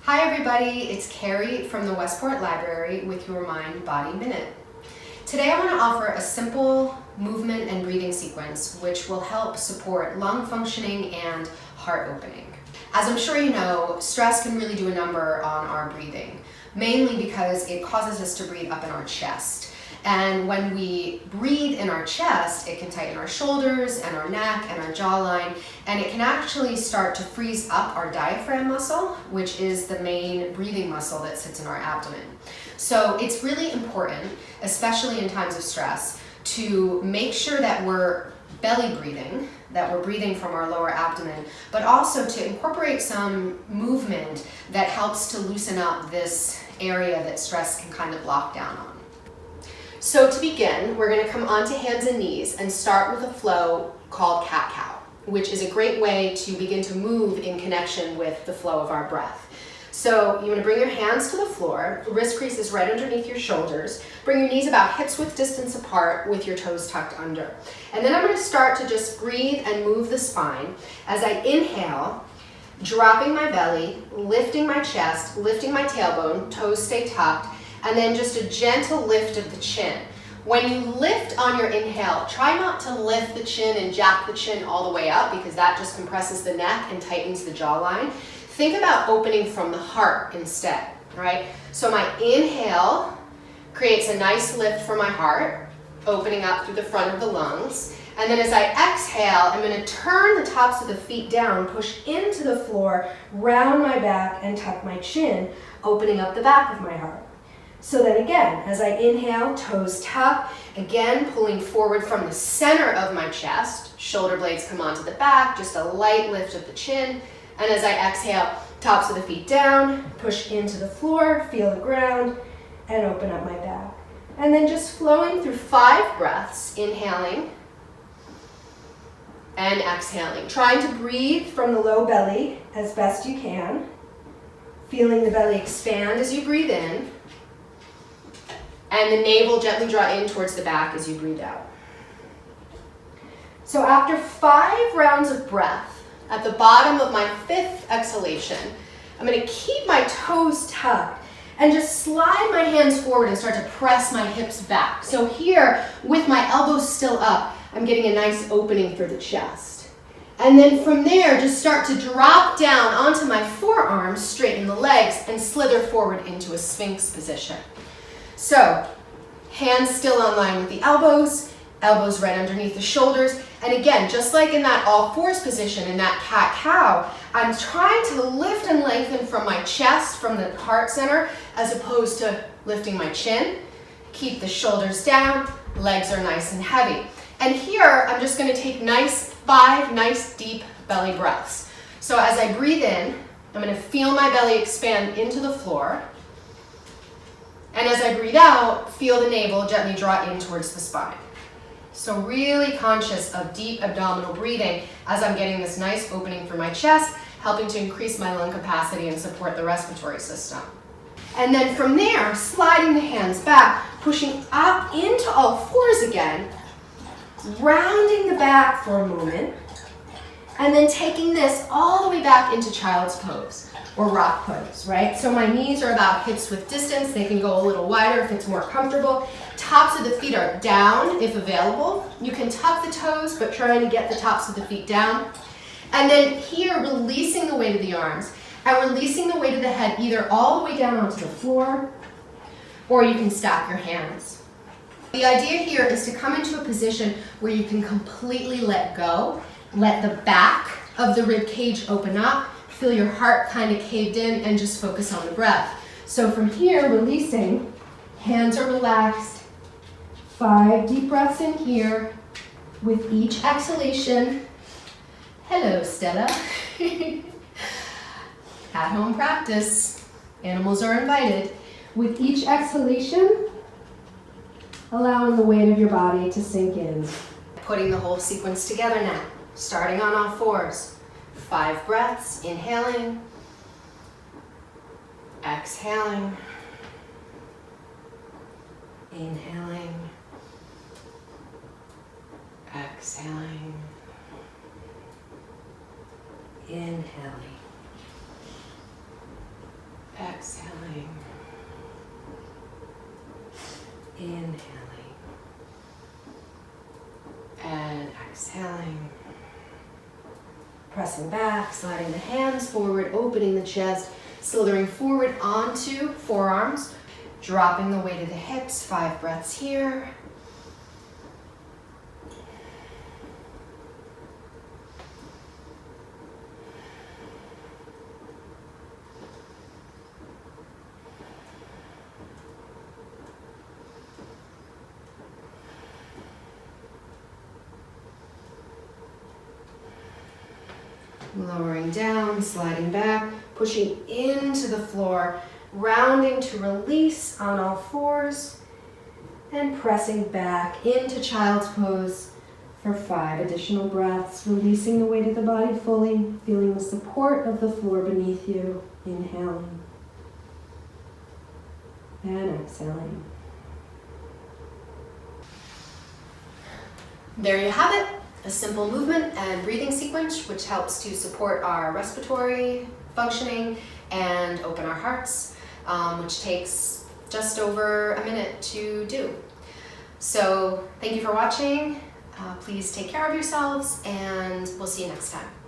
Hi everybody, it's Carrie from the Westport Library with your Mind Body Minute. Today I want to offer a simple movement and breathing sequence which will help support lung functioning and heart opening. As I'm sure you know, stress can really do a number on our breathing, mainly because it causes us to breathe up in our chest. And when we breathe in our chest, it can tighten our shoulders and our neck and our jawline, and it can actually start to freeze up our diaphragm muscle, which is the main breathing muscle that sits in our abdomen. So it's really important, especially in times of stress, to make sure that we're belly breathing, that we're breathing from our lower abdomen, but also to incorporate some movement that helps to loosen up this area that stress can kind of lock down on. So to begin, we're going to come onto hands and knees and start with a flow called cat-cow, which is a great way to begin to move in connection with the flow of our breath. So you want to bring your hands to the floor, wrist creases right underneath your shoulders, bring your knees about hips width distance apart with your toes tucked under. And then I'm going to start to just breathe and move the spine as I inhale, dropping my belly, lifting my chest, lifting my tailbone, toes stay tucked, and then just a gentle lift of the chin. When you lift on your inhale, try not to lift the chin and jack the chin all the way up because that just compresses the neck and tightens the jawline. Think about opening from the heart instead, right? So my inhale creates a nice lift for my heart, opening up through the front of the lungs. And then as I exhale, I'm going to turn the tops of the feet down, push into the floor, round my back, and tuck my chin, opening up the back of my heart. So then again, as I inhale, toes tuck, again pulling forward from the center of my chest, shoulder blades come onto the back, just a light lift of the chin, and as I exhale, tops of the feet down, push into the floor, feel the ground, and open up my back. And then just flowing through 5 breaths, inhaling and exhaling, trying to breathe from the low belly as best you can, feeling the belly expand as you breathe in, and the navel gently draw in towards the back as you breathe out. So after 5 rounds of breath, at the bottom of my 5th exhalation, I'm going to keep my toes tucked and just slide my hands forward and start to press my hips back. So here, with my elbows still up, I'm getting a nice opening for the chest. And then from there, just start to drop down onto my forearms, straighten the legs, and slither forward into a Sphinx position. So, hands still on line with the elbows, elbows right underneath the shoulders, and again, just like in that all fours position, in that cat-cow, I'm trying to lift and lengthen from my chest, from the heart center, as opposed to lifting my chin. Keep the shoulders down, legs are nice and heavy. And here, I'm just going to take 5 nice deep belly breaths. So as I breathe in, I'm going to feel my belly expand into the floor. And as I breathe out, feel the navel gently draw in towards the spine. So really conscious of deep abdominal breathing as I'm getting this nice opening for my chest, helping to increase my lung capacity and support the respiratory system. And then from there, sliding the hands back, pushing up into all fours again, rounding the back for a moment, and then taking this all the way back into child's pose. Or rock pose, right? So my knees are about hips width distance. They can go a little wider if it's more comfortable. Tops of the feet are down if available. You can tuck the toes, but trying to get the tops of the feet down. And then here, releasing the weight of the arms and releasing the weight of the head either all the way down onto the floor, or you can stack your hands. The idea here is to come into a position where you can completely let go, let the back of the rib cage open up, feel your heart kind of caved in, and just focus on the breath. So from here, releasing, hands are relaxed. 5 deep breaths in here. With each exhalation, hello, Stella. At home practice, animals are invited. With each exhalation, allowing the weight of your body to sink in. Putting the whole sequence together now, starting on all fours. 5 breaths, inhaling, exhaling, inhaling, exhaling, inhaling, exhaling. Inhaling. And exhaling. Pressing back, sliding the hands forward, opening the chest, slithering forward onto forearms, dropping the weight of the hips, 5 breaths here. Lowering down, sliding back, pushing into the floor, rounding to release on all fours, and pressing back into child's pose for 5 additional breaths, releasing the weight of the body fully, feeling the support of the floor beneath you, inhaling and exhaling. There you have it. A simple movement and breathing sequence which helps to support our respiratory functioning and open our hearts, which takes just over a minute to do. So thank you for watching. Please take care of yourselves, and we'll see you next time.